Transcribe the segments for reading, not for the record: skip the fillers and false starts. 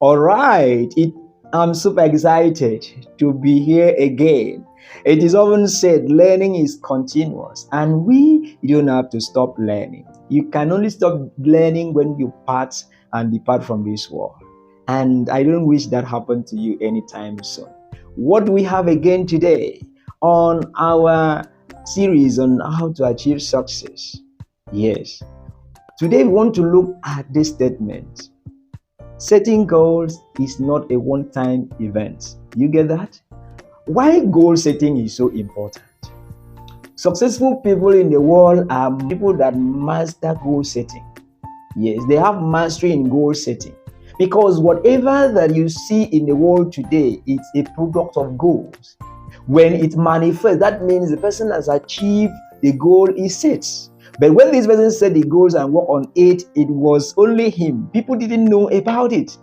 All right, I'm super excited to be here again. It is often said learning is continuous, and you don't have to stop learning. You can only stop learning when you part and depart from this world. And I don't wish that happened to you anytime soon. What we have again today on our series on how to achieve success. Yes, today we want to look at this statement. Setting goals is not a one-time event. You get that? Why goal setting is so important? Successful people in the world are people that master goal setting. Yes, they have mastery in goal setting. Because whatever that you see in the world today is a product of goals. When it manifests, that means the person has achieved the goal he sets. But when this person set the goals and work on it, it was only him. People didn't know about it.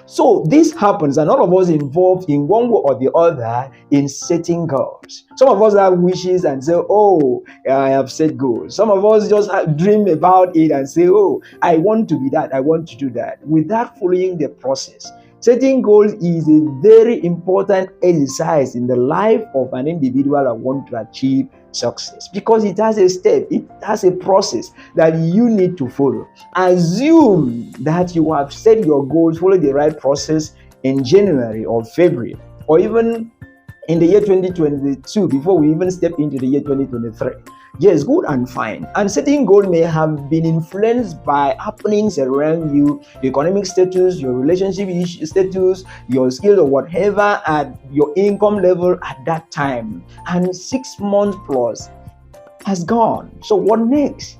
So this happens, and all of us involved in one way or the other in setting goals. Some of us have wishes and say, "Oh, I have set goals." Some of us just dream about it and say, "Oh, I want to be that. I want to do that," without following the process. Setting goals is a very important exercise in the life of an individual that wants to achieve success, because it has a step, it has a process that you need to follow. Assume that you have set your goals, follow the right process in January or February, or even in the year 2022, before we even step into the year 2023. Yes, good and fine. And setting goal may have been influenced by happenings around you, your economic status, your relationship status, your skill or whatever at your income level at that time. And 6 months plus has gone. So what next?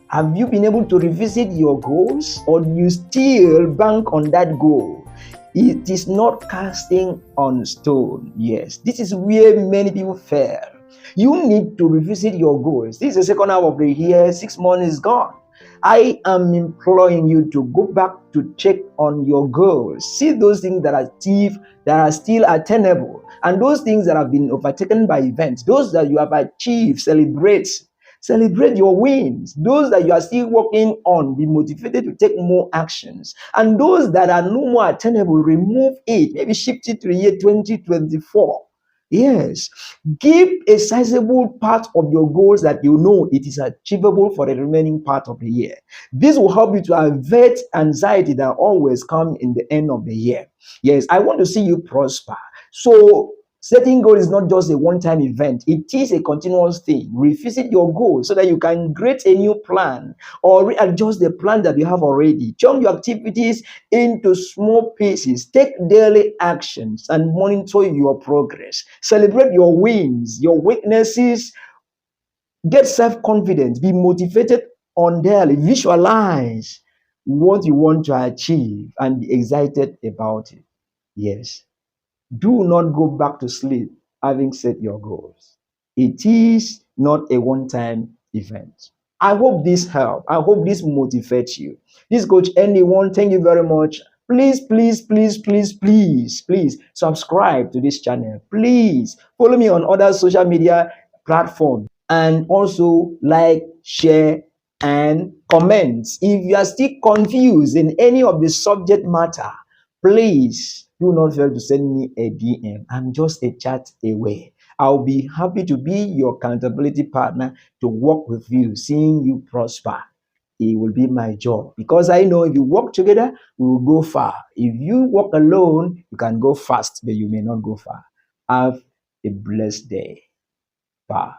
Have you been able to revisit your goals, or do you still bank on that goal? It is not casting on stone. Yes, this is where many people fail. You need to revisit your goals. This is the second half of the year, 6 months is gone. I am imploring you to go back to check on your goals. See those things that are still attainable, and those things that have been overtaken by events, those that you have achieved, celebrate your wins. Those that you are still working on, be motivated to take more actions. And those that are no more attainable, remove it. Maybe shift it to the year 2024. Yes, give a sizable part of your goals that you know it is achievable for the remaining part of the year. This will help you to avert anxiety that always comes in the end of the year. Yes, I want to see you prosper. So setting goal is not just a one-time event. It is a continuous thing. Revisit your goals so that you can create a new plan or readjust the plan that you have already. Turn your activities into small pieces. Take daily actions and monitor your progress. Celebrate your wins, your weaknesses. Get self-confidence. Be motivated on daily. Visualize what you want to achieve and be excited about it. Yes. Do not go back to sleep having set your goals. It is not a one-time event. I hope this helps. I hope this motivates you. This coach anyone, thank you very much. Please subscribe to this channel. Please follow me on other social media platforms, and also like, share, and comment. If you are still confused in any of the subject matter, please do not fail to send me a DM. I'm just a chat away. I'll be happy to be your accountability partner to work with you, seeing you prosper. It will be my job, because I know if you work together, we will go far. If you work alone, you can go fast, but you may not go far. Have a blessed day. Bye.